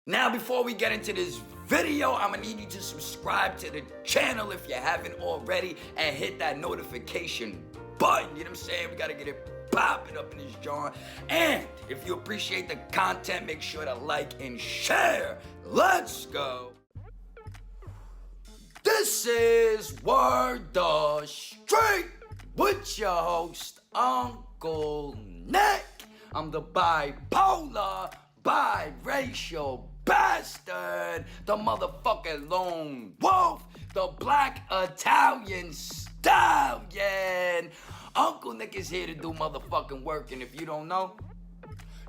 Now, before we get into this video, I'm gonna need you to subscribe to the channel if you haven't already and hit that notification button. You know what I'm saying? We gotta get it popping up in this joint. And if you appreciate the content, make sure to like and share. Let's go. This is Word the Street with your host, Uncle Nick. I'm the bipolar, biracial bastard, the motherfucking lone wolf, the black Italian stallion. Uncle Nick is here to do motherfucking work, and if you don't know,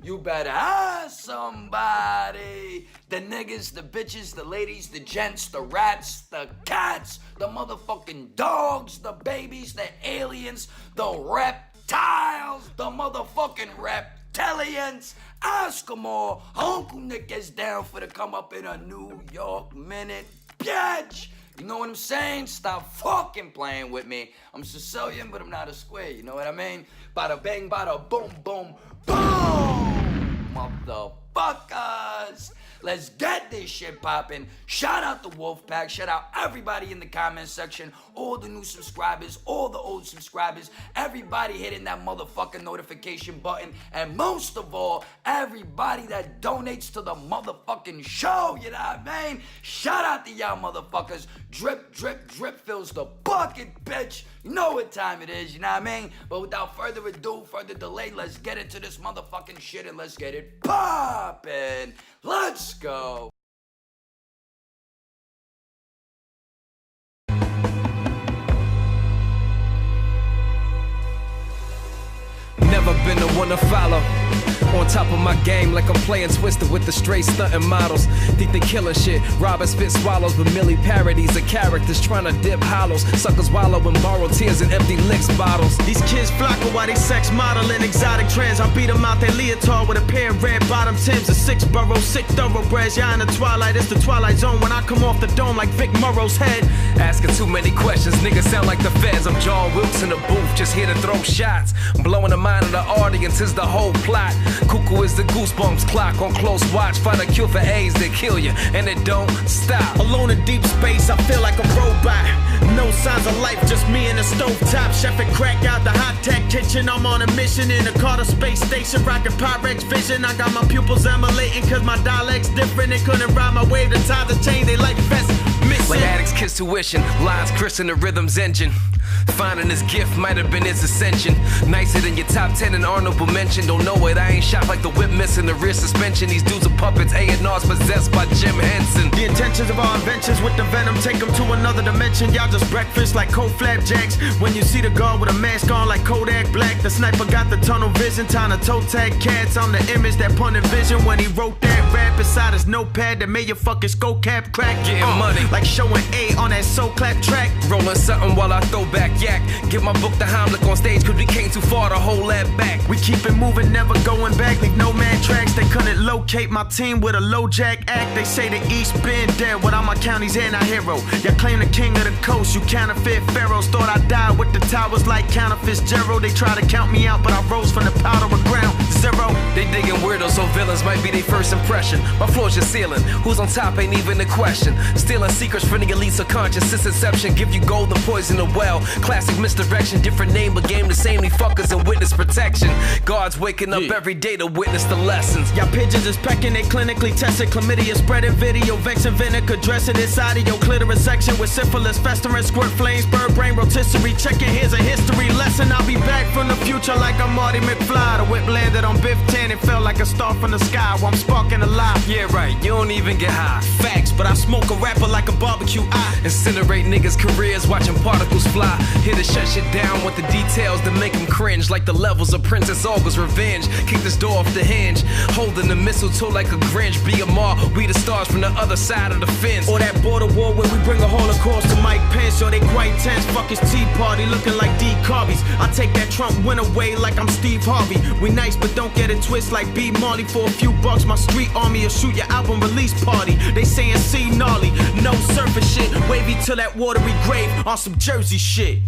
you better ask somebody. The niggas, the bitches, the ladies, the gents, the rats, the cats, the motherfucking dogs, the babies, the aliens, the reptiles, the motherfucking reptilians. Ask them all. Uncle Nick is down for to come up in a New York minute, bitch. You know what I'm saying? Stop fucking playing with me. I'm Sicilian, but I'm not a square. You know what I mean? Bada bang, bada boom, boom, boom, motherfuckers. Let's get this shit poppin'. Shout out the Wolfpack. Shout out everybody in the comment section. All the new subscribers, all the old subscribers. Everybody hitting that motherfucking notification button. And most of all, everybody that donates to the motherfucking show. You know what I mean? Shout out to y'all motherfuckers. Drip, drip, drip fills the bucket, bitch. You know what time it is, you know what I mean? But without further ado, further delay, let's get into this motherfucking shit and let's get it poppin'. Let's go. Never been the one to follow. On top of my game like I'm playing Twister with the straight stunting models. Think they killing shit, robbing spit swallows with Millie parodies of characters trying to dip hollows. Suckers wallow in borrowed tears and empty licks bottles. These kids flock while they sex modeling exotic trends. I beat them out their leotard with a pair of red bottom Timbs. A 6-borough, sick thoroughbreds. Y'all in the twilight, it's the twilight zone when I come off the dome like Vic Morrow's head. Asking too many questions, niggas sound like the feds. I'm John Wilkes in the booth, just here to throw shots. Blowing the mind of the audience is the whole plot. Cuckoo is the goosebumps clock on close watch. Find a cure for AIDS that kill you, and it don't stop. Alone in deep space, I feel like a robot. No signs of life, just me in the stovetop. Chef and crack out the hot tech kitchen. I'm on a mission in the Carter Space Station, rocking Pyrex vision. I got my pupils emulating, cause my dialect's different. They couldn't ride my wave to tie the chain, they like best missing. When addicts kiss tuition, lines christen the rhythm's engine. Finding his gift might have been his ascension. Nicer than your top 10 and honorable mention. Don't know it, I ain't shot like the whip missing the rear suspension. These dudes are puppets, A&R's possessed by Jim Henson. The intentions of our inventions with the venom take them to another dimension. Y'all just breakfast like cold flapjacks. When you see the guard with a mask on like Kodak Black, the sniper got the tunnel vision, time to toe tag cats. I'm the image that punted vision when he wrote that rap inside his notepad that made your fucking skull cap crack. Getting money like showing A on that soul clap track. Rolling something while I throw back yak. Give my book the Heimlich on stage cause we came too far to hold that back. We keep it moving, never going back. Leave no man tracks. They couldn't locate my team with a low jack act. They say the East been dead without my county's anti-hero. Y'all claim the king of the coast, you counterfeit pharaohs. Thought I died with the towers like counterfeit Gerald. They try to count me out, but I rose from the powder of ground zero. They digging weirdos, so villains might be their first impression. My floor's your ceiling, who's on top ain't even a question. Stealing secrets from the elites subconscious since inception. Give you gold and poison the well. Classic misdirection, different name but game the same. These fuckers in witness protection. Guards waking up every day to witness the lessons. Y'all pigeons is pecking, they clinically tested chlamydia, spreading video, vexing vinegar, dressing inside of your clitoris section with syphilis, festering, squirt flames, bird brain rotisserie. Checking, here's a history lesson. I'll be back from the future like I'm Marty McFly. The whip landed on Biff 10, it felt like a star from the sky while I'm sparking alive. Yeah, right, you don't even get high. Facts, but I smoke a rapper like a barbecue eye. Incinerate niggas' careers, watching particles fly. Here to shut shit down with the details that make them cringe. Like the levels of Princess Olga's revenge. Kick this door off the hinge. Holding the mistletoe like a Grinch. BMR, we the stars from the other side of the fence. Or that border war where we bring a Holocaust to Mike Pence. Or they quite tense, fuck his tea party looking like D. Carbies. I take that Trump win away like I'm Steve Harvey. We nice but don't get it twist like B. Marley. For a few bucks my street army will shoot your album release party. They saying C gnarly, no surface shit. Wavy to that watery grave on some Jersey shit.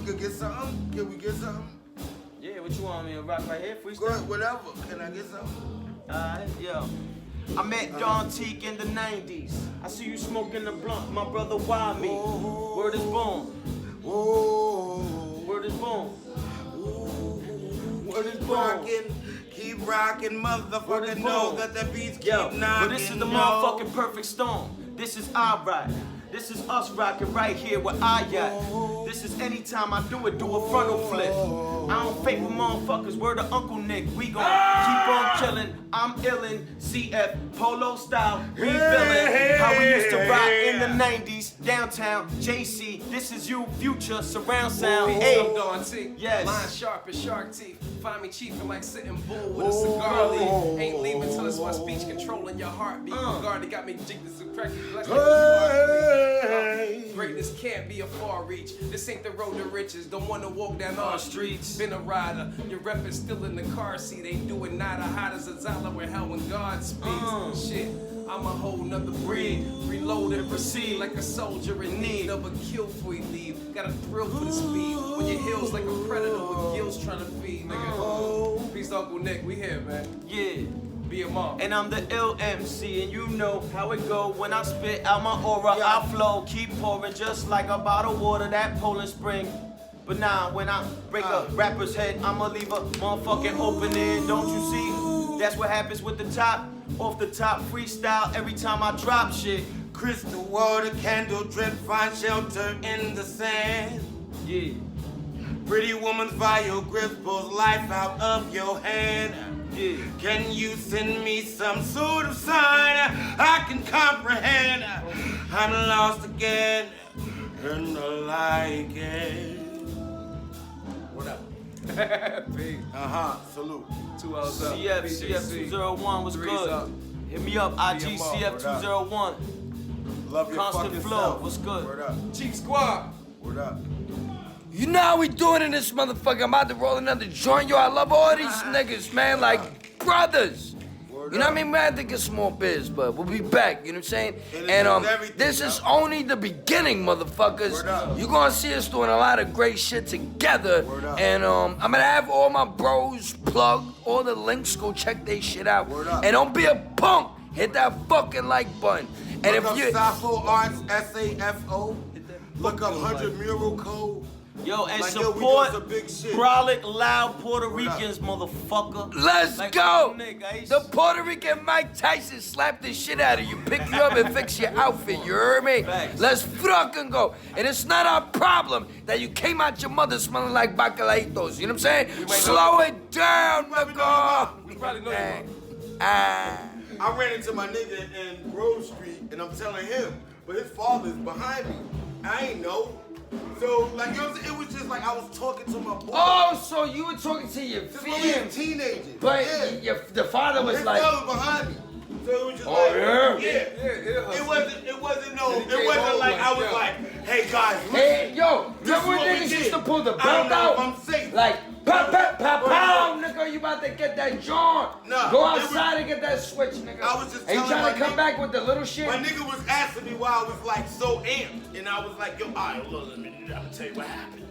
could get something. Can we get something? Yeah, what you want me to rock right here? Go Freestyle? ahead, whatever. Can I get something? Alright, yo. I met Don Teak in the 90s. I see you smoking the blunt, my brother, why me? Word is born. Word is born. Word is born. Keep rocking, motherfucker. is Know born. that the beats keep Yo, knocking. but this is the motherfucking perfect storm. This is our ride. This is us rocking right here where I at. This is anytime I do it, do a frontal flip. I don't fake with motherfuckers, word to Uncle Nick. We gon' keep on killing. I'm illin', CF, polo style, revealing how we used to rock in the 90s. Downtown, JC, this is you, future, surround sound. Hey, Hey, Dawn T. Yes. Line sharp as shark teeth. Find me chiefin' like sitting bull with a cigar leaf. Ain't leaving till it's my speech controlling your heartbeat. Guard got me jigged as a cracky black. Greatness can't be a far reach. This ain't the road to riches. Don't wanna walk down our streets. Been a rider. Your rep is still in the car seat. Ain't doing nada hot as a Zala where hell when God speaks. Shit, I'm a whole nother breed. Reload and proceed like a soldier in need of a kill before you leave. Got a thrill for the speed. When your heels like a predator with gills trying to feed, nigga. Peace to Uncle Nick. We here, man. yeah. BMR. And I'm the ill MC, and you know how it go. When I spit out my aura, I flow, keep pouring just like a bottle of water, that Poland Spring. But nah, when I break a rapper's head, I'ma leave a motherfucking opening. Don't you see? That's what happens with the top, off the top freestyle every time I drop shit. Crystal water, candle drip, find shelter in the sand. Yeah, Pretty woman's vile grip pulls life out of your hand. yeah. Can you send me some sort of sign I can comprehend? I'm lost again in the light again. What up? Peace. Salute. 2 hours up. CF, PJC. CF201 was Threes good. up. Hit me up, IG BMR, CF201. Love your Constant fucking flow, self. what's good? Word up. Cheek Squad. Word up. You know how we doing in this motherfucker. I'm about to roll another joint. Yo, I love all these niggas, man, like brothers. You know what I mean? Man, I think it's small biz, but we'll be back, you know what I'm saying? And this is only the beginning, motherfuckers. You're gonna see us doing a lot of great shit together. And I'm gonna have all my bros plug all the links, go check they shit out. And don't be a punk. Hit that fucking like button. And Look if up you Safo Arts, SAFO. Look up 100 Mural Code. Yo, and Like, yo, we support doing some big shit. brolic, loud Puerto Ricans, motherfucker. Let's Like go! Uncle Nick, I used The to- Puerto Rican Mike Tyson slapped the shit out of you, pick you up and fix your outfit, you heard me? Thanks. Let's fucking go. And it's not our problem that you came out your mother smelling like bacalaitos, you know what I'm saying? Slow it down, nigga. We probably know you. Ah. I ran into my nigga in Grove Street, and I'm telling him, but his father's behind me. I ain't know. So, like, you know what I'm saying? It was just like I was talking to my boy. Oh, so you were talking to your Just when we were fam, teenagers. but yeah. the father was His like, father was behind me. So it was just Oh, like, yeah? It wasn't like I was like, hey guys, listen, hey, yo, this is remember when what we niggas did. used to pull the I don't belt know out? if I'm safe. Like, pop, pop, pop, pow, nigga, you about to get that joint. Nah, Go it was- outside and get that switch, nigga. I was just and you telling trying my to come nigga- back with the little shit? My nigga was asking me why I was like so amped, and I was like, yo, all right, look, I'm gonna tell you what happened.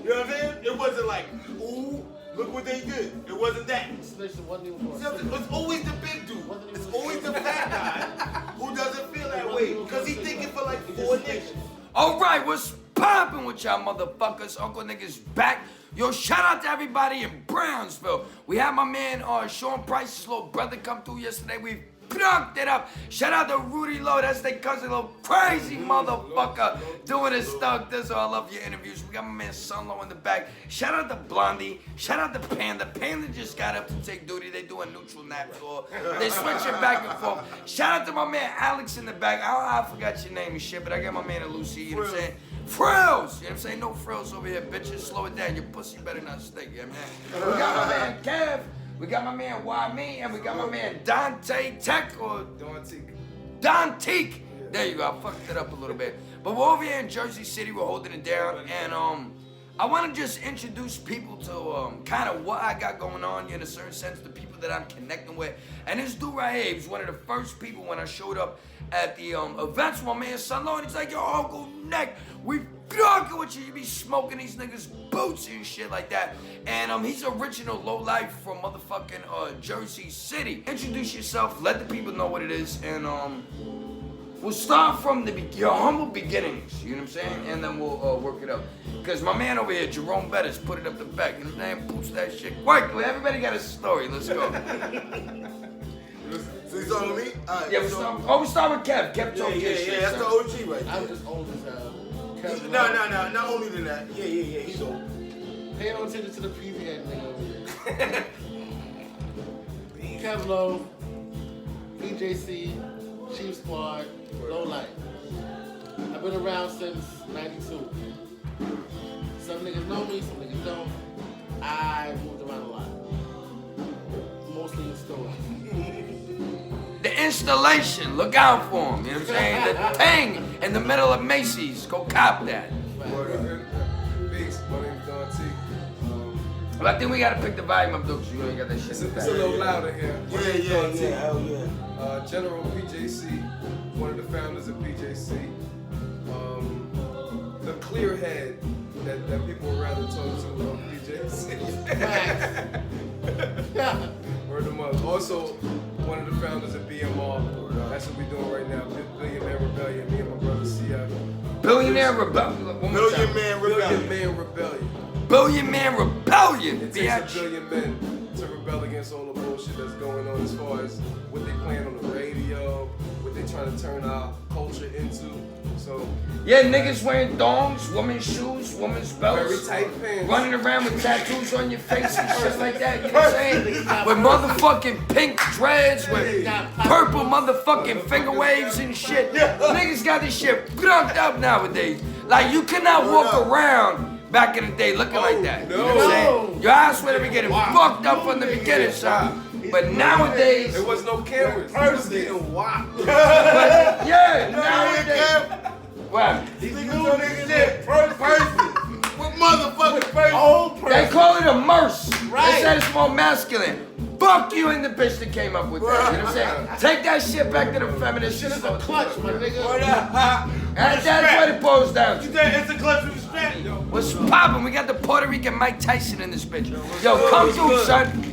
You know what I'm saying? It wasn't like, ooh, look what they did. It wasn't that. It's always the big dude. It's always the fat guy who doesn't feel that way because he's thinking for like 4 niggas. All right, what's poppin' with y'all motherfuckers? Uncle Nigga's back. Yo, shout out to everybody in Brownsville. We had my man Sean Price's little brother come through yesterday. We plucked it up. Shout out to Rudy Lowe, that's their cousin, little crazy motherfucker doing his stuff. That's all. I love your interviews. We got my man Son Low in the back. Shout out to Blondie. Shout out to Panda. Panda just got up to take duty. They doing neutral nap tour. They switching back and forth. Shout out to my man Alex in the back. I forgot your name and shit, but I got my man Lucy, you know what I'm saying? Frills! You know what I'm saying? No frills over here, bitches. Slow it down. Your pussy better not stink, yeah, man. We got my man Kev. We got my man Why Me, and we got my man Dante Tech or Donteek. There you go. I fucked it up a little bit. But we're over here in Jersey City. We're holding it down, and I want to just introduce people to kind of what I got going on in a certain sense, the people that I'm connecting with. And this dude right here, he was one of the first people when I showed up at the events. My man Son Low, and he's like, yo, Uncle Nick, we rocking with you. You be smoking these niggas boots and shit like that. And he's original lowlife from motherfucking Jersey City. Introduce yourself, let the people know what it is, and we'll start from your humble beginnings, you know what I'm saying? And then we'll work it up. Because my man over here, Jerome Bettis, put it up the back. You know what I'm saying? Boots that shit quickly. Everybody got a story. Let's go. So you talking to me? Yeah, we start with Kev. Kev told shit. Yeah, that's the OG right there. I'm just old as hell. No, not older than that. Yeah, he's old. Pay no attention to the PVA nigga over here. Kev Low, PJC, Chief Squad, Low Life. I've been around since 92. Some niggas know me, some niggas don't. I moved around a lot. Mostly in stores. The installation, look out for him, you know what I'm saying? The thing in the middle of Macy's, go cop that. Peace, my name's Don T. Well, I think we gotta pick the volume up though, because you ain't got that shit. It's a little louder here. Yeah, hell yeah. General PJC, one of the founders of PJC. The clear head that people would rather talk to on PJC. Word of mother. Also, one of the founders of BMR. That's what we're doing right now. Billionaire Rebellion. Me and my brother CF. Billionaire Rebellion. Billion Man Rebellion. Billion Man Rebellion. Billion Man Rebellion. It takes a billion men to rebel against all the bullshit that's going on as far as what they playing on the radio, what they trying to turn our culture into. So Yeah, niggas wearing thongs, women's shoes, women's belts. very tight pants. Running around with tattoos on your face and shit like that, you know what I'm saying? With motherfucking pink dreads, with purple motherfucking finger waves and shit. Niggas got this shit drunked up nowadays. Like, you cannot walk around back in the day looking like that. You know what I'm saying? Your eyes would have been getting fucked up from the beginning, son. But nowadays, There was no cameras. He was getting whopped. but yeah, nowadays. What? These new niggas shit, first person. What motherfucking person? Old person. They call it a merce. Right. They said it's more masculine. Fuck you and the bitch that came up with that. You know what I'm saying? Take that shit back to the feminist. Shit is a clutch, my nigga. That's what it boils down You to. think it's a clutch of respect? What's poppin'? We got the Puerto Rican Mike Tyson in this bitch. Yo, come through, son.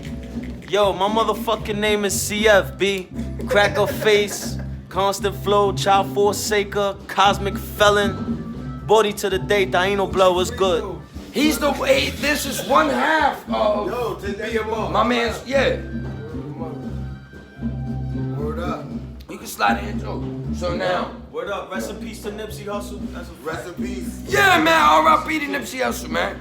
Yo, my motherfucking name is CFB. Cracker face, constant flow, child forsaker, cosmic felon. Body to the date, Taino blow was good. He's the way. This is one half of Yo, take that BMR. my man's. Yeah, Word up. you can slide in too. So now, Word up, rest in peace to Nipsey Hussle. That's a Rest in peace. yeah, man. R.I.P. to Nipsey Hussle, man.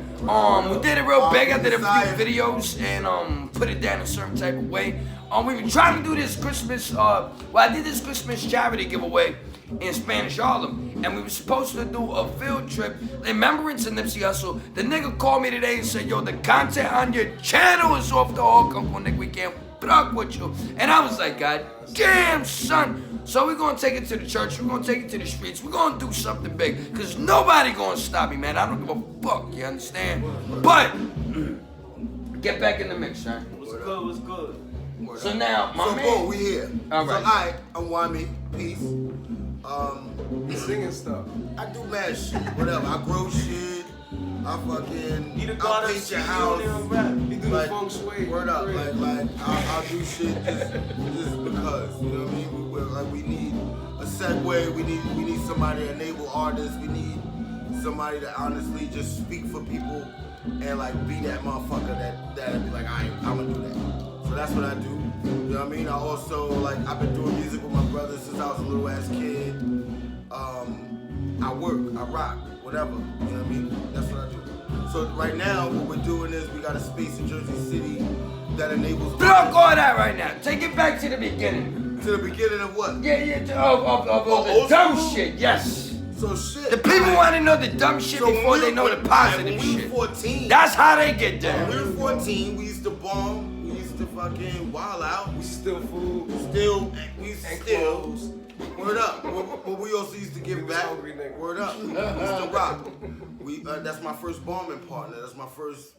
We did it real big. I did a few videos and put it down a certain type of way. We were trying to do this Christmas. I did this Christmas charity giveaway in Spanish Harlem, and we were supposed to do a field trip in remembrance of Nipsey Hussle. The nigga called me today and said, "Yo, the content on your channel is off the hook, Uncle Nick. We can't fuck with you." And I was like, "God damn, son." So we're gonna take it to the church. We're gonna take it to the streets. We're gonna do something big, cause nobody gonna stop me, man. I don't give a fuck. You understand? But get back in the mix, son. What's good, what's good? So now, my So, man. boom, we here. All right. So, alright, I'm Wami. Peace. He's singing stuff. I do mad shit. Whatever. I grow shit. I fucking. He the I god of paint your studio house. and rap. He do the feng shui. Word up, like I'll do shit just because, you know what I mean? We need a segue. We need somebody to enable artists. We need somebody to honestly just speak for people and like be that motherfucker that be like, I'm gonna do that. So that's what I do. You know what I mean? I also I've been doing music with my brother since I was a little ass kid. I work, I rock, whatever. You know what I mean? That's what I do. So right now, what we're doing is we got a space in Jersey City that enables. Fuck all that right now. Take it back to the beginning. To the beginning of what? Yeah, of all the old dumb school? shit. Yes. So shit. The people want to know the dumb shit So before they know the positive when we shit. were 14. That's how they get When down. we were 14, we used to bomb. We used to fucking wild out. We still food. We And still. clothes. Word up. But we also used to give We was back. hungry, nigga. Word up. We used to rock. That's my first bombing partner. That's my first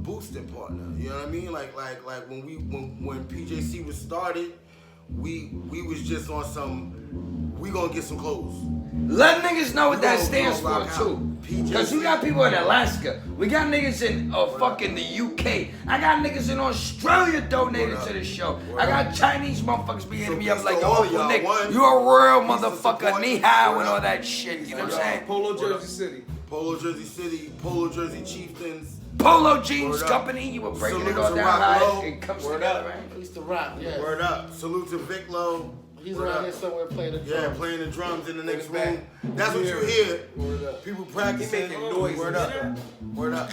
boosting partner. You know what I mean? Like when PJC was started, we was just on some. We gonna get some clothes. Let niggas know what that stands Roll for out. too. PJC. Cause we got people in Alaska. We got niggas in fucking the UK. I got niggas in Australia donated to the show. I got Chinese motherfuckers be hitting me up like, all oh, y'all. Nick, One, you a real piece of motherfucker, support. ni hao and all that shit. You know what I'm saying? Polo Jersey City. Polo Jersey City, Polo Jersey Chieftains. Polo Jeans Word up. Company, you were breaking Salute it all to down Rock high. Low. It comes Word together, up. right? He's the rock, yeah. Word up. Salute to Vic Low. He's Word around up. here somewhere playing the drums. Yeah, playing the drums in the next back. room. That's what you hear. Word up. People practicing. He making noise Word and up. Word up.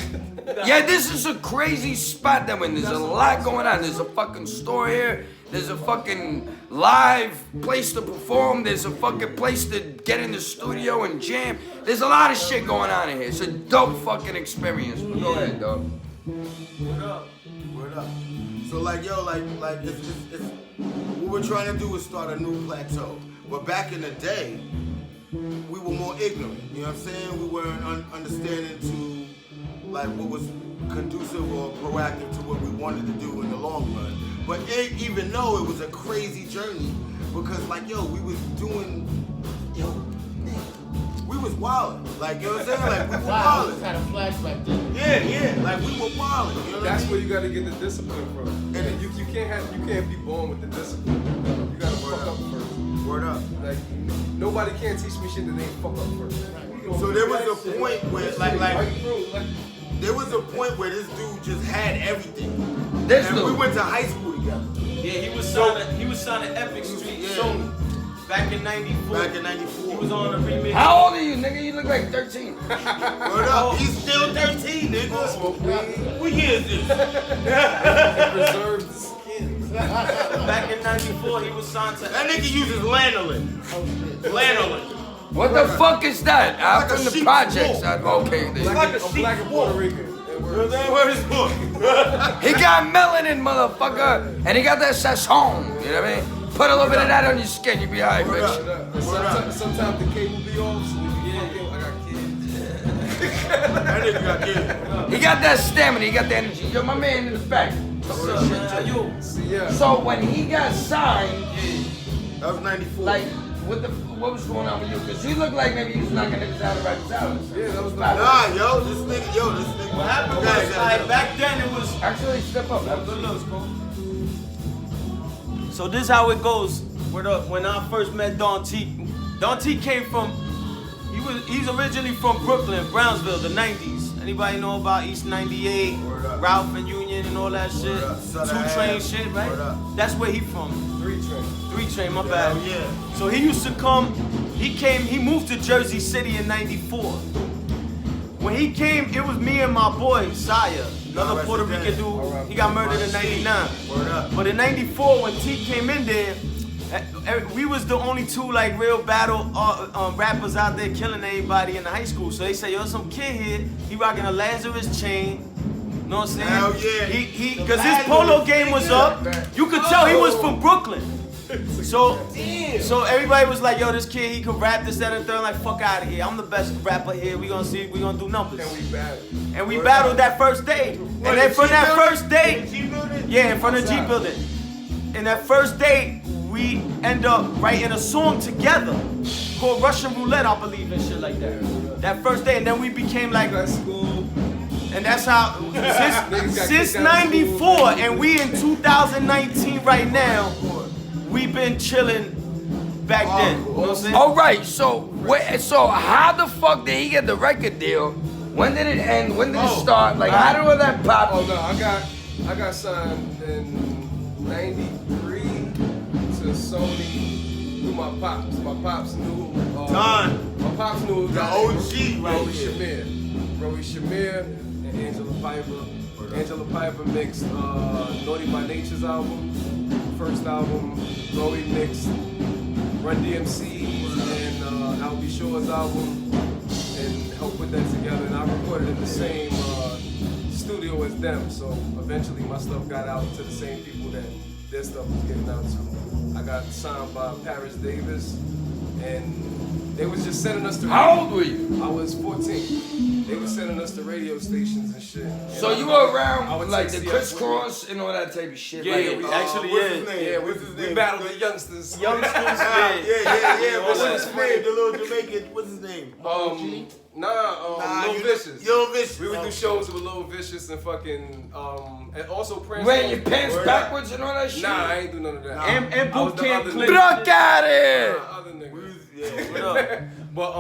Yeah, this is a crazy spot that when there's a lot going on. There's a fucking store here. There's a fucking live place to perform. There's a fucking place to get in the studio and jam. There's a lot of shit going on in here. It's a dope fucking experience. Go ahead, dog. Word up. Word up. So like, yo, like it's what we're trying to do is start a new plateau. But back in the day, we were more ignorant. You know what I'm saying? We weren't understanding to like what was conducive or proactive to what we wanted to do in the long run. But even though it was a crazy journey, because like, yo, we was doing, we was wildin'. Like, you know what I'm saying? Like, we was Wow, I just wildin'. had a flashback then. Yeah, like we were wildin'. You know what I That's mean? where you gotta get the discipline from. And you can't be born with the discipline. You gotta fuck up first. Word up. Like nobody can teach me shit that they ain't fuck up first. So there was a point where, like, Like, there was a point where this dude just had everything. This And we dude. went to high school together. Yeah, he was signing Epic Street Yeah. Sony back in '94. Back in '94. He was on a remix. How old are you, nigga? You look like 13. Word up. He's still 13, nigga. smoke weed, What year is this? preserve the skin. Back in '94, he was signed to. That nigga uses lanolin. Lanolin. What the fuck is that? I'm like a from the sheep's projects. wool. Okay, then. like a I'm black and sheep Puerto wolf. Rican. And You know we're what I'm saying? Word is good. He got melanin, motherfucker, and he got that sazon. You know what I mean? Put a little bit of that on your skin, you be alright, Word bitch. up. Sometimes the cable be off, so I got kids. That nigga got killed. He got that stamina, he got the energy. Yo, my man in the back. What's up, man? How you? See, yeah. So when he got signed, That was 94. like, what was going on with you? Cause you look like maybe you was knocking niggas out of right out. Yeah, that was Nah, Nah, this nigga. What happened was, like, back then it was. Actually, step up. Good looks, bro. So this how it goes. When I first met Don T. Don T came from. He's originally from Brooklyn, Brownsville, the '90s. Anybody know about East 98, Word up. Ralph and Union and all that shit? Word up. 2 Train shit, right? Word up. That's where he from. 3 train. 3 Train, my bad. Hell yeah. So he used to come. He moved to Jersey City in '94. When he came, it was me and my boy Saya, another rest Puerto his Rican name. dude. He got murdered in '99. Word up. But in '94, when T came in there, we was the only 2 like real battle rappers out there killing everybody in the high school. So they say, yo, some kid here, he rocking a Lazarus chain. You know what I'm saying? Hell yeah. Cause his polo game was up. You could tell he was from Brooklyn. So everybody was like, yo, this kid, he can rap this, that, and third. Like, fuck out of here. I'm the best rapper here. We gonna do numbers. And we battled. And we battled that first day. And then from that first day, yeah, in front of G Building. And that first day, we end up writing a song together called Russian Roulette, I believe, and shit like that. That first day, and then we became like, School. and that's how, since '94, and we in 2019 right now, we been chilling back then. You know what I'm saying? All right, so how the fuck did he get the record deal? When did it end? When did it start? Like, how did all that pop? Oh no, I got signed in '93 to Sony through my pops. My pops knew. Don. My pops knew The OG right Roey here. Shamir. Roey Shamir and Angela Piper. Angela Piper mixed Naughty by Nature's album. First album, Roey mixed Run DMC and I'll Be Sure's album and helped put that together. And I recorded in the same studio as them. So eventually my stuff got out to the same people that their stuff was getting out to. I got signed by Paris Davis and they was just sending us to. How old were you? I was 14. They were sending us to radio stations and shit. So you were around like the crisscross and all that type of shit. Yeah, like, we actually, what's his name? Yeah, What's his we name? battled the youngsters. Yeah. What's his What's name? The little Jamaican. What's his name? Lil Vicious. Lil Vicious. We would do shows with Lil Vicious and fucking and also Prince. wearing your pants backwards and all that shit. Nah, I ain't do none of that. And I was boot the camp other clip. nigga. Broke out here. Other niggas. Yeah. What up? But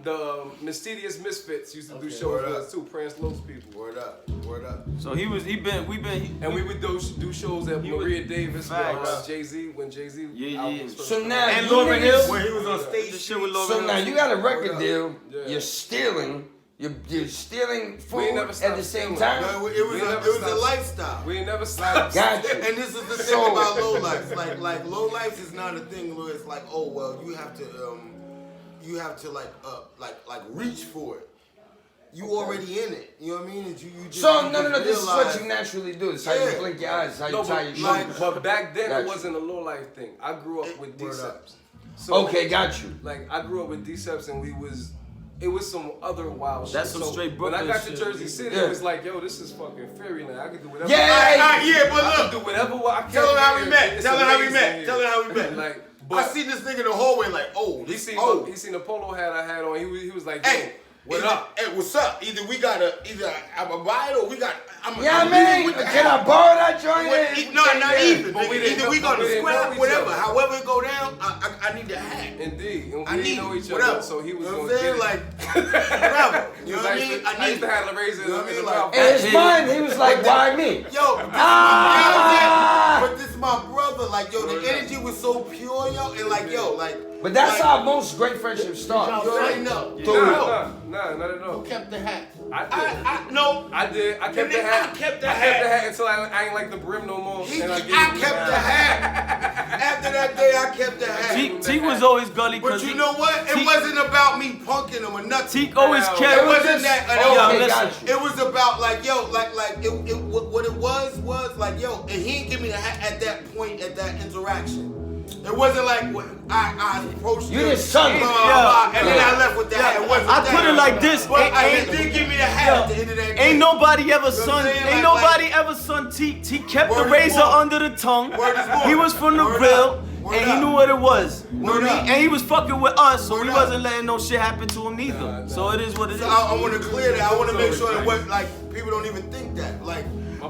the Mysterious Misfits used to do shows Word with up. us too. Prince Lowe's people. Word up. Word up. So we been. And we would do shows at He was- Maria Davis Facts. with Jay-Z when Jay-Z Yeah. albums first So came now And you Lauryn niggas- Hill. When he was on stage. The shit with Lauryn So Hill. now you got a record deal. Yeah. You're stealing. You're stealing We ain't food never at stopped the same stealing. time. No, it was a lifestyle. We ain't never stopped. Got you. And this is the thing So- about low lives. Like low lives is not a thing where it's like, oh well, you have to like reach for it. You already in it. You know what I mean? You just, So you no. just This is what realize- you naturally do. This is how Yeah. you blink your eyes. This is how you No, tie your shoes. but back then Got it you. wasn't a low life thing. I grew up with Word D-Seps. up. So, Okay, got you. Like I grew up with D-Seps and it was some other wild shit. That's some So, straight when I Brooklyn got to shit. Jersey City, Yeah. it was like, yo, this is fucking fairyland. I can do whatever. Yeah. Yeah, but I can look. do whatever I can. Tell her how we here. met. It's Tell her how we amazing met. here. Tell her how we met. Like, I but see this nigga in the hallway like, oh, he seen oh. the polo hat I had on. He was like, yo, Hey, what either- up? Hey, what's up? Either I'm a buy it or we got. Yeah, I'm man. leaving with the Can I hat. borrow that joint? No, not even. But we didn't Either we know- gonna we didn't know scrap, each whatever. other. However it go down, I need the hat. Indeed. And I we need didn't know each whatever. other, so he was You know going what I'm to saying? get Like, whatever. You know what I mean? I used to have the razor You know what I in the mean? mouth. In his mind, he was like, why me? Yo, but this is my brother. Like, yo, the energy was so pure, yo, and like, yo, like. But that's like, how most great friendships start. you already know. Nah, not at all. Kept the hat. No. I did. I kept And the then hat. I kept the I hat. kept the hat until I ain't like the brim no more. I and I kept the hat. After that day, I kept the hat. Teak was always gully But because you know what? It wasn't about me punking him or nothing. Teak always It kept. It wasn't that. Okay, listen. got you. It was about like yo, what it was like yo, and he didn't give me the hat at that point at that interaction. It wasn't like I approached You him, just sung it. and then I left with the hat. It wasn't I that. put it like this. But he Ain't- did give me the hat at the end of that day. Ain't nobody ever what son. I'm saying? Ain't Like- nobody ever son Teak. Teak kept the Word is razor born. under the tongue. Word is born. He was from the Word grill, up. Word and he up. knew what it was. You know Word what I up. mean? And he was fucking with us, so Word we up. wasn't letting no shit happen to him neither. So it is what it is. So I want to clear that. I want to make sure that what like people don't even think that. Like,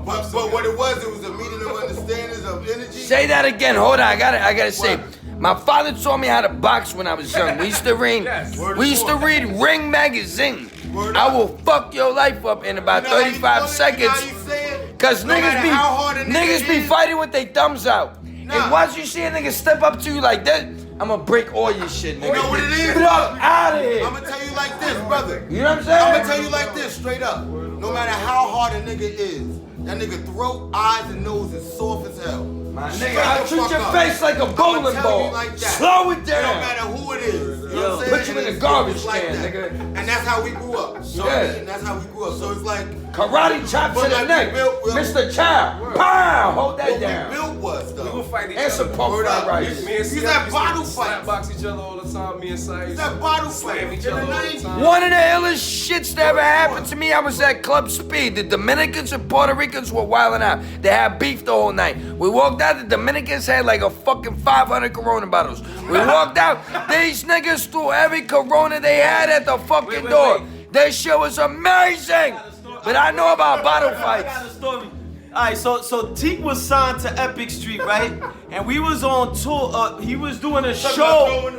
but what it was a meeting of understandings of energy. Say that again. Hold on. I gotta say. My father taught me how to box when I was young. We used to read. Yes. We used to read Ring magazine. Word I up. will fuck your life up in about You know how you 35 know it? seconds. You know how you say it? Cause No matter how hard a niggas be is, fighting with their thumbs out. Nah. And once you see a nigga step up to you like that, I'ma break all your shit, nigga. You know what it is? Get up out of here. I'm gonna tell you like this, brother. You know what I'm saying? I'm gonna tell you like this, straight up. No matter how hard a nigga is, that nigga throat, eyes, and nose is soft as hell. My Straight nigga, I'll the treat fuck your up. face like a I'ma bowling tell ball. you like that. Slow it It down. don't matter who it is. You know what I'm saying? Put you in And the it's garbage like can, that. nigga. And that's how we grew up. You know what I Yeah. mean? That's how we grew up. So it's like Karate chop to But the like neck. we built- Mr. Child. Pow! Hold that what we down. built was We though. would fight each And some other. pump Word fried up. rice. Me and He's CF that used bottle to fight. slap box each other all the time. Me and Sai used That to bottle slam fight. each In the other all the 90s. time. One of the illest shits that ever happened to me, I was at Club Speed. The Dominicans and Puerto Ricans were wilding out. They had beef the whole night. We walked out, the Dominicans had like a fucking 500 Corona bottles. We walked out, these niggas threw every Corona they had at the fucking door. That shit was amazing. But I know about bottle I fights. got a story. Alright, so Teak was signed to Epic Street, right? And we was on tour. He was doing a show.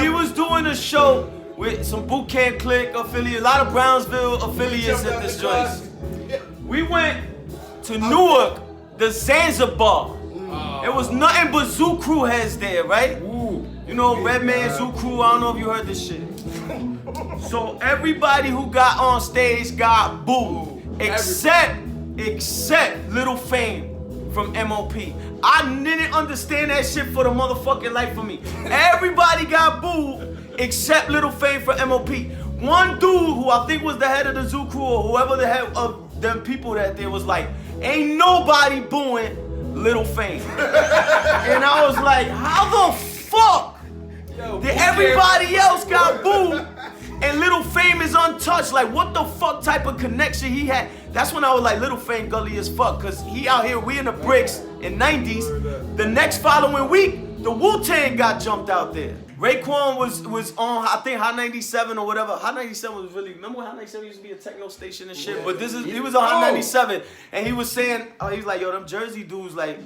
He was doing a show with some boot camp clique affiliates, a lot of Brownsville affiliates at this joint. We went to Newark, the Zanzibar. It was nothing but Zoo Crew heads there, right? You know, Redman Zoo Crew. I don't know if you heard this shit. So everybody who got on stage got booed, except Little Fame from MOP. I didn't understand that shit for the motherfucking life of me. Everybody got booed except Little Fame from MOP. One dude who I think was the head of the Zoo Crew or whoever the head of them people that there was like, ain't nobody booing Little Fame. And I was like, how the fuck did everybody else got booed and Little Fame is untouched? touched. Like, what the fuck type of connection he had? That's when I was like, Little Fame gully as fuck. Cause he out here, we in the bricks in 90s. The next following week, the Wu-Tang got jumped out there. Raekwon was on, I think, Hot 97 or whatever. Hot 97 was really, remember when Hot 97 used to be a techno station and shit? But he was on Hot 97. And he was saying, he was like, yo, them Jersey dudes, like,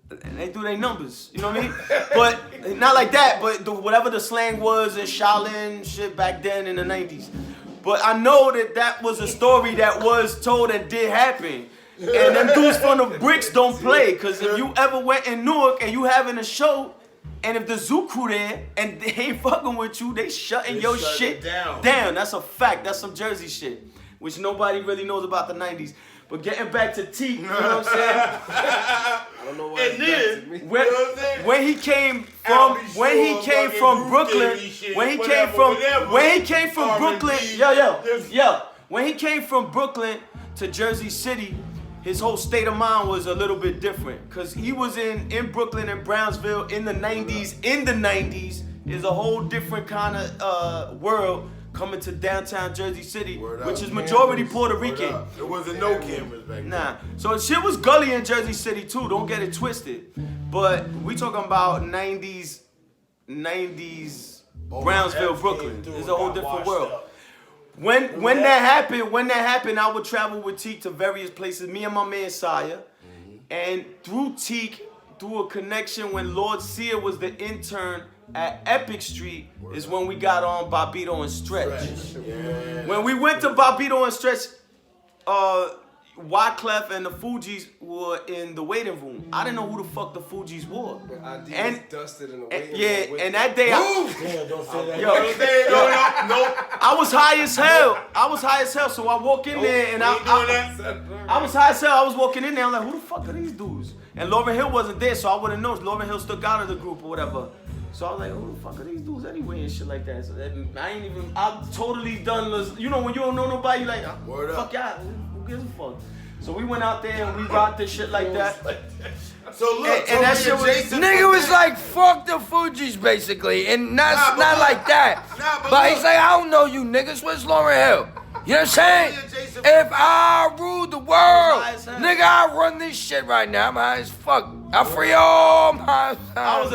they do their numbers, you know what I mean? But not like that, but whatever the slang was in Shaolin shit back then in the 90s. But I know that was a story that was told and did happen. And them dudes from the bricks don't play, because if you ever went in Newark and you having a show, and if the Zoo crew there and they ain't fucking with you, they shutting your shit down. That's a fact. That's some Jersey shit, which nobody really knows about the 90s. But getting back to Teak, you know what I'm saying? I don't know why. And then, when he came from Brooklyn, when he came from Brooklyn to Jersey City, his whole state of mind was a little bit different. Cause he was in Brooklyn and Brownsville in the 90s. In the 90s is a whole different kind of world. Coming to downtown Jersey City, which is majority Puerto Rican. There wasn't no cameras back then. Nah, so shit was gully in Jersey City too, don't get it twisted. But we talking about 90s Brownsville, Brooklyn. It's a whole different world. When that happened, I would travel with Teak to various places, me and my man Saya. And through Teak, through a connection when Lord Sear was the intern at Epic Street, is when we got on Bobbito and Stretch. Yeah. When we went to Bobbito and Stretch, Wyclef and the Fugees were in the waiting room. I didn't know who the fuck the Fugees were. And dusted in the waiting room. Yeah, and that day don't say that. No. I was high as hell. So I walk in there and I was high as hell. I was walking in there. I'm like, who the fuck are these dudes? And Lauryn Hill wasn't there, so I wouldn't know. Lauryn Hill stuck out of the group or whatever. So I was like, who the fuck are these dudes anyway and shit like that. So I'm totally done. You know, when you don't know nobody, you like, fuck y'all, who gives a fuck? So we went out there and we rocked this shit like that. So look, and that shit was, nigga was like, fuck the Fugees basically, and that's not like that. But he's like, I don't know you niggas, where's Lauryn Hill? You know what I'm saying? If I rule the world, nigga, I run this shit right now. I'm high as fuck. I free all my. I was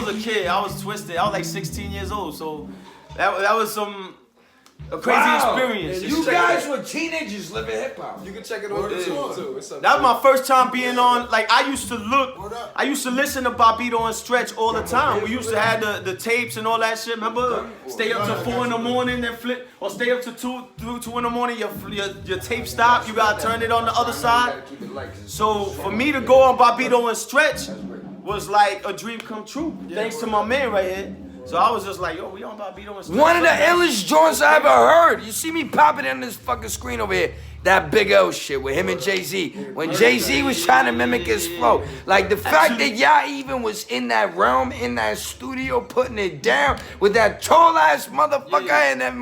a kid. I was twisted. I was like 16 years old. So that was a crazy experience. You guys were teenagers living hip hop. You can check it on YouTube too. That was my first time being on. Like I used to listen to Bobbito and Stretch all the time. We used to have the tapes and all that shit. Remember? Stay up to 4 in the morning and flip, or stay up to 2 in the morning. Your tape stop. You gotta turn it on the other side. So for me to go on Bobbito and Stretch was like a dream come true. Thanks to my man right here. So I was just like, yo, we on Bobbito and Stretch. One of the illest joints I ever heard. You see me popping in this fucking screen over here. That Big L shit with him and Jay-Z. When Jay-Z was trying to mimic his flow. Like the fact that y'all even was in that realm, in that studio, putting it down with that tall ass motherfucker and then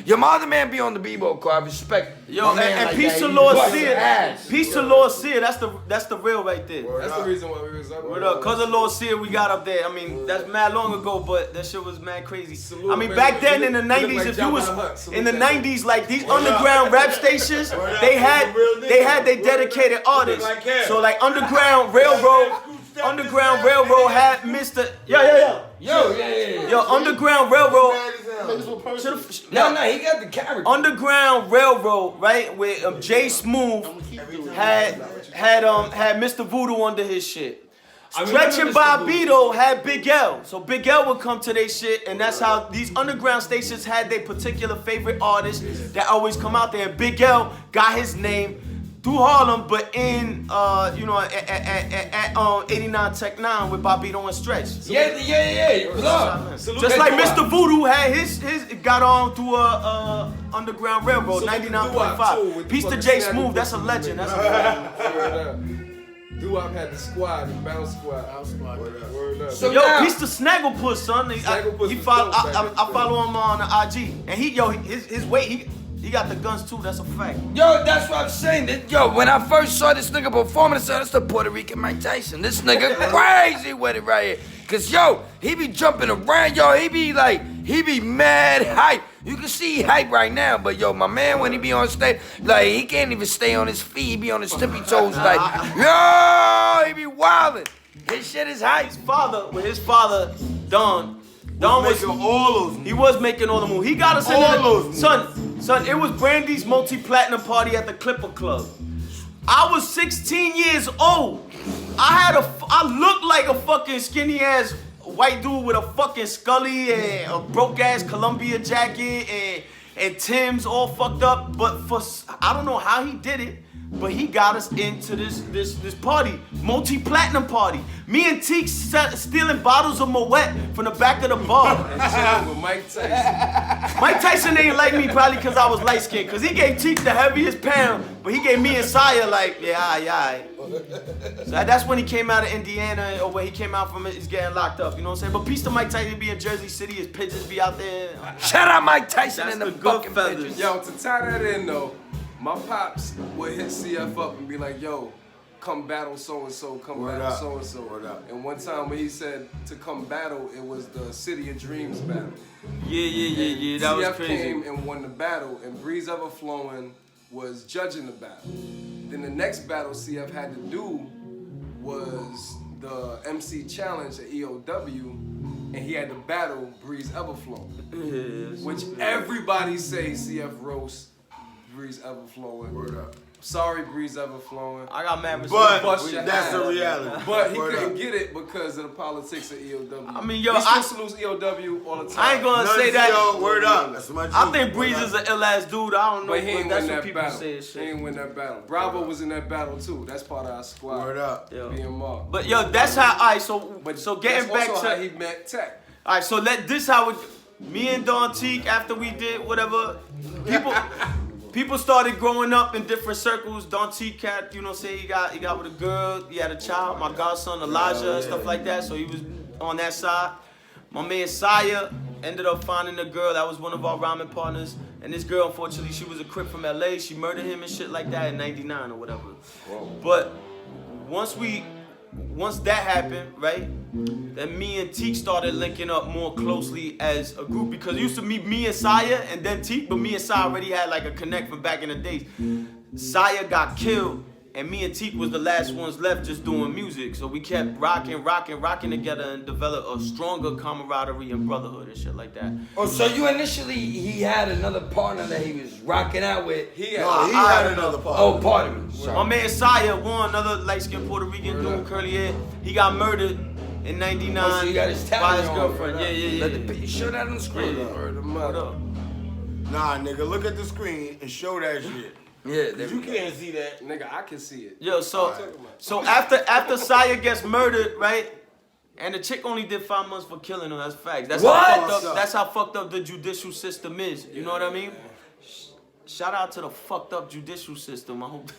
your mother man be on the B-Boy card. Respect. Yo, and peace to Lord Sear. Peace to Lord Sear. That's the real right there. That's the reason why we was up. Word up. Cause of Lord Sear, we got up there. I mean, that's mad long ago, but that shit was mad crazy. I mean, back then in the 90s, if you was in the 90s, like these underground rap stations, they had their dedicated artists. So like Underground Railroad had Mr. Yo, Underground Railroad. No, he got the character. Underground Railroad, right? With Jay Smooth had Mr. Voodoo under his shit. Stretch and Bobbito had Big L. So Big L would come to their shit, and that's how these underground stations had their particular favorite artists that always come out there. And Big L got his name through Harlem, but in at 89 Tech 9 with Bobbito and Stretch. Yeah. Just like Mr. Voodoo had his got on through Underground Railroad, 99.5. Peace to Jay Smooth, that's a legend. That's a legend. Doo-Wop had the squad, the Bounce Squad. Word up. So peace to Snagglepuss, son. I follow him on the IG, and his weight, he got the guns too. That's a fact. Yo, that's what I'm saying. When I first saw this nigga performing, I said, that's the Puerto Rican Mike Tyson. This nigga crazy with it right here. Cause he be jumping around, he be like, he be mad hype. You can see he hype right now, but yo, my man, when he be on stage, like, he can't even stay on his feet. He be on his tippy toes, like, yo, he be wildin'. His shit is hype. His father, Don was making all those. He was making all the moves. He got us All into those son. It was Brandy's multi-platinum party at the Clipper Club. I was 16 years old. I looked like a fucking skinny ass white dude with a fucking Scully and a broke ass Columbia jacket and Tim's all fucked up. But I don't know how he did it, but he got us into this party, multi-platinum party. Me and Teek stealing bottles of Moet from the back of the bar. With Mike Tyson. Mike Tyson ain't like me probably because I was light skinned, because he gave Teek the heaviest pound, but he gave me and Saya like, yeah. So that's when he came out of Indiana, or when he came out from it, he's getting locked up, you know what I'm saying? But peace to Mike Tyson, be in Jersey City, his pigeons be out there. Shout out Mike Tyson That's and the the good fucking feathers. bitches. Yo, to tie that in though, my pops would hit CF up and be like, yo, come battle so-and-so, come Word battle up. so-and-so. Word up. And one time when he said to come battle, it was the City of Dreams battle. Yeah, that was CF crazy. came and won the battle, and Breeze Everflowing was judging the battle. Then the next battle CF had to do was the MC challenge at EOW, and he had to battle Breeze Everflowing, which everybody say CF roast Breeze Everflowing. Word up. Sorry, Breeze Everflowing. I got mad But Bust your that's ass. the reality. But he Word couldn't up. get it because of the politics of EOW. I mean, yo, we I- supposed to lose EOW all the time. I ain't gonna None say of that. y'all, word up. That's my I G. think Breeze Word is up. an ill ass dude. I don't know, But he ain't that's win what that people battle. say and He shit. ain't win that battle. Bravo was in that battle too. That's part of our squad. Word up. Yo. BMR. But yo, that's how. Alright, so getting that's back also to. how he met Tech. Alright, so this how it. Me and Don Teek, after we did whatever, people started growing up in different circles. Don Teek had, you know, say he got with a girl, he had a child, my godson Elijah and stuff like that. So he was on that side. My man Saya ended up finding a girl that was one of our rhyming partners. And this girl, unfortunately, she was a Crip from LA. She murdered him and shit like that in '99 or whatever. But once that happened, right? Then me and Teek started linking up more closely as a group, because it used to be me and Saya and then Teek, but me and Saya already had like a connect from back in the days. Saya got killed, and me and Teek was the last ones left just doing music. So we kept rocking together and developed a stronger camaraderie and brotherhood and shit like that. Oh, so you initially, he had another partner that he was rocking out with. He No, had, he had another part. Oh, pardon me. My Sorry. man Saya, another light-skinned Puerto Rican dude, curly hair, he got murdered in '99 Oh, so you got his by talent his on. girlfriend. Yeah. Let the show that on the screen. Word of What mother. up? Nah, nigga, look at the screen and show that shit. Yeah, there You we go. can't see that. Nigga, I can see it. Yo, so after Saya gets murdered, right? And the chick only did 5 months for killing him. That's facts. That's What? how fucked up. That's how fucked up the judicial system is. You know what I mean? Shout out to the fucked up judicial system. I hope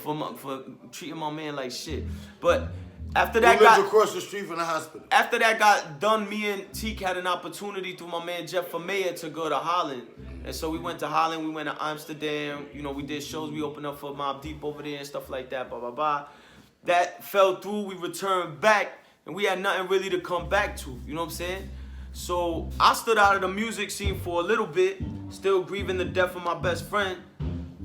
for treating my man like shit. But after He that lives got across the street from the hospital. after that got done, me and Teek had an opportunity through my man Jeff Vermeer to go to Holland. And so we went to Holland, we went to Amsterdam, you know, we did shows, we opened up for Mobb Deep over there and stuff like that, blah, blah, blah. That fell through, we returned back, and we had nothing really to come back to, you know what I'm saying? So I stood out of the music scene for a little bit, still grieving the death of my best friend.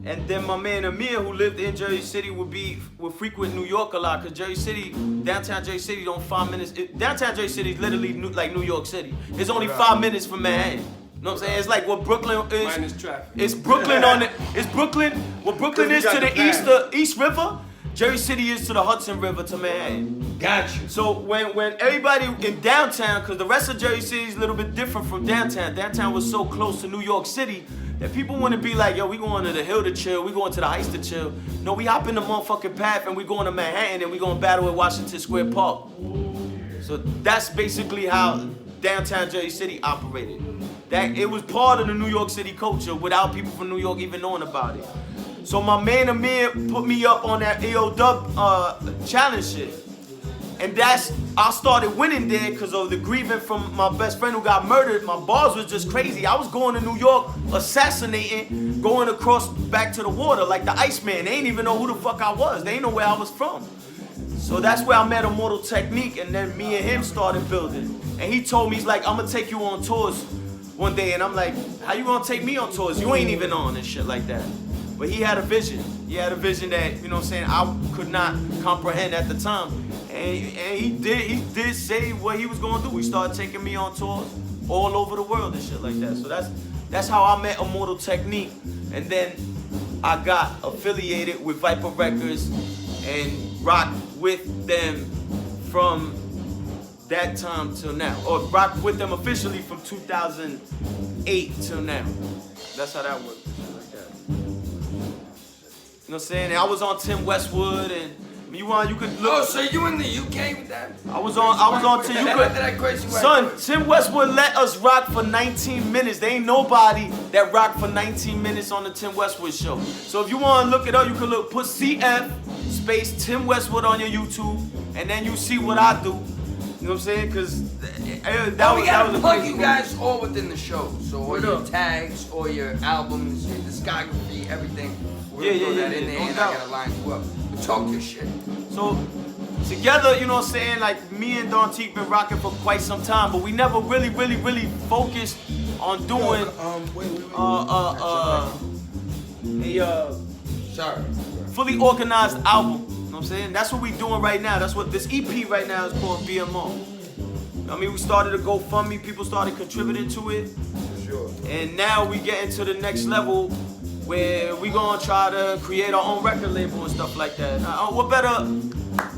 And then my man Amir, who lived in Jersey City, would frequent New York a lot, because Jersey City, downtown Jersey City, don't 5 minutes. Downtown Jersey City is literally like New York City. It's only 5 minutes from Manhattan. You know what I'm saying? It's like what Brooklyn is. Minus traffic. It's Brooklyn on it. It's Brooklyn. What Brooklyn is got to the the East River, Jersey City is to the Hudson River to Manhattan. Got you. So when everybody in downtown, because the rest of Jersey City is a little bit different from downtown. Downtown was so close to New York City that people want to be like, yo, we going to the Hill to chill, we going to the Heights to chill. No, we hop in the motherfucking path and we going to Manhattan and we going to battle at Washington Square Park. So that's basically how downtown Jersey City operated. That it was part of the New York City culture without people from New York even knowing about it. So my man Amir put me up on that AO challenge shit. And I started winning there because of the grieving from my best friend who got murdered. My bars was just crazy. I was going to New York, assassinating, going across back to the water like the Iceman. They ain't even know who the fuck I was. They ain't know where I was from. So that's where I met Immortal Technique, and then me and him started building. And he told me, he's like, I'm gonna take you on tours one day. And I'm like, how you gonna take me on tours? You ain't even on and shit like that. But he had a vision. He had a vision that, you know what I'm saying, I could not comprehend at the time. And he did say what he was gonna do. He started taking me on tours all over the world and shit like that. So that's how I met Immortal Technique. And then I got affiliated with Viper Records and rocked with them from that time till now. Or rocked with them officially from 2008 till now. That's how that worked. Like that. You know what I'm saying? And I was on Tim Westwood, and you could look. Oh, so you in the UK with that? I was on Tim. You could, that crazy son, Tim Westwood let us rock for 19 minutes. There ain't nobody that rocked for 19 minutes on the Tim Westwood show. So if you want to look it up, you can put CF space Tim Westwood on your YouTube, and then you see what I do. You know what I'm saying? Because we gotta plug you guys all within the show. So all your tags, all your albums, your discography, everything. We'll throw that in there, and I gotta line you up. Talk your shit. So together, you know what I'm saying? Like me and Don Teak been rocking for quite some time, but we never really focused on doing fully organized album. You know what I'm saying? That's what we doing right now. That's what this EP right now is called BMR. I mean, we started a GoFundMe, people started contributing to it. Sure. And now we getting to the next level where we gonna try to create our own record label and stuff like that. What better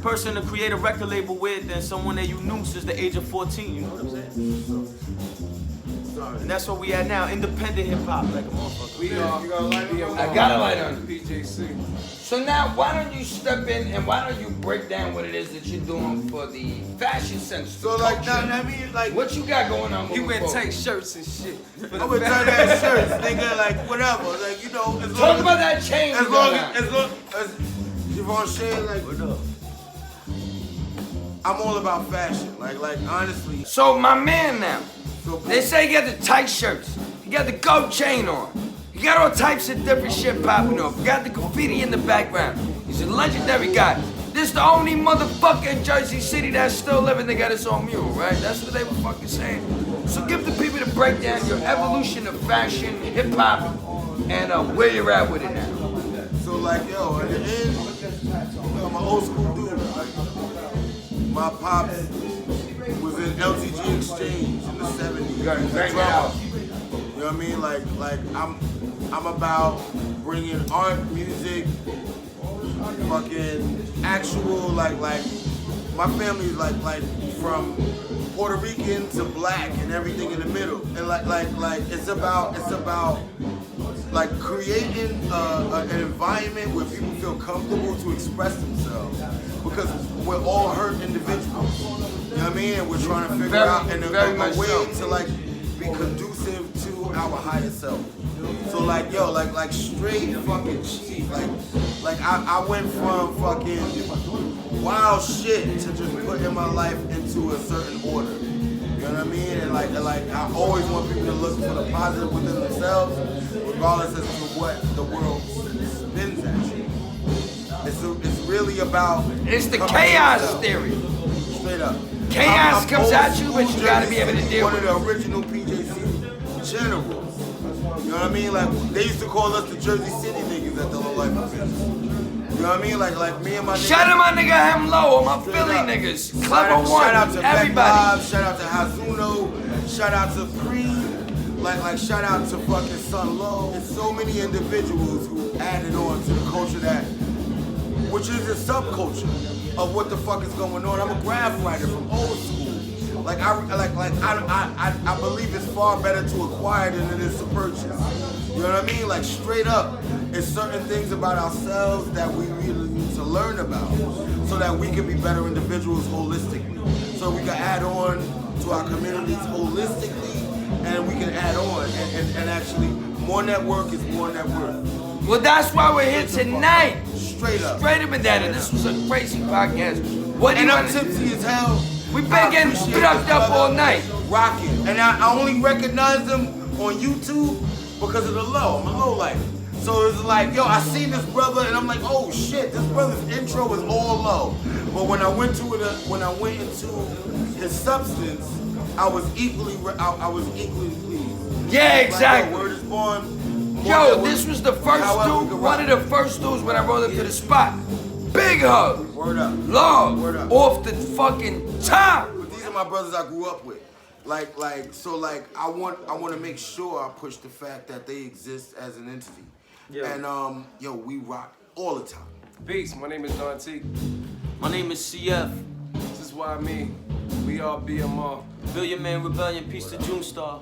person to create a record label with than someone that you knew since the age of 14, you know what I'm saying? And that's what we at now, independent hip hop, like a motherfucker. We are. I got a light on PJC. So now, why don't you step in and why don't you break down what it is that you're doing for the fashion sense? So like, I mean, like, what you got going on? He went tight shirts and shit. I would tight ass shirts, nigga, like whatever, like you know. As Talk about that chain. As long as Javon said, like, what up? I'm all about fashion, like honestly. So my man now, they say he got the tight shirts, he got the gold chain on. He got all types of different shit popping off. He got the graffiti in the background. He's a legendary guy. This the only motherfucker in Jersey City that's still living that got his own mural, right? That's what they were fucking saying. So give the people the breakdown, your evolution of fashion, hip hop, and where you're at with it now. So like, yo, at the end, I'm an old school dude. Like, my pops was in LTG Exchange in the 70s. You got it right now. You know what I mean? Like I'm about bringing art, music, fucking actual like my family's like from Puerto Rican to black and everything in the middle. And like it's about like creating an environment where people feel comfortable to express themselves. Because we're all hurt individuals. You know what I mean? And we're trying to figure out a way to like be conducive to our higher self. So like yo, like straight fucking cheap. Like I went from fucking wild shit to just putting my life into a certain order. You know what I mean? And like I always want people to look for the positive within themselves, regardless as to what the world spins at you. It's really about. It's the chaos theory. Straight up. Chaos comes at you, but you gotta be able to deal with it. One of the original PJC generals. You know what I mean? Like they used to call us the Jersey City niggas at the low life events. You know what I mean? Like me and my niggas. Shout out my nigga Hemlo, all my Philly niggas. Clever One, shout out to everybody. Shout out to Hazuno. Shout out to Creed. Like shout out to fucking Sun Low. There's so many individuals who added on to the culture that, which is a subculture of what the fuck is going on. I'm a graph writer from old school. Like I believe it's far better to acquire than it is to purchase. You know what I mean? Like straight up, it's certain things about ourselves that we really need to learn about, so that we can be better individuals holistically. So we can add on to our communities holistically, and we can add on and actually more network is more net worth. Well, that's why we're here tonight. Straight up. Straight up and down. And this was a crazy podcast. What do you I'm want tipsy as hell. We've been getting drugged up all night. Rocking. And I only recognize them on YouTube because of the low. I'm a low life. So it's like, yo, I seen this brother and I'm like, oh shit, this brother's intro is all low. But when I went into his substance, I was equally pleased. Yeah, exactly. Like, yo, word is born. Yo, this was the first dude, one of the first dudes when I rolled up to the spot. Big hug. Word up. Love. Word up. Off the fucking top. But these are my brothers I grew up with. So I want to make sure I push the fact that they exist as an entity. Yeah. And yo, we rock all the time. Peace, my name is Dante. My name is CF. This is why we are BMR. Billion Man Rebellion, peace to June Star.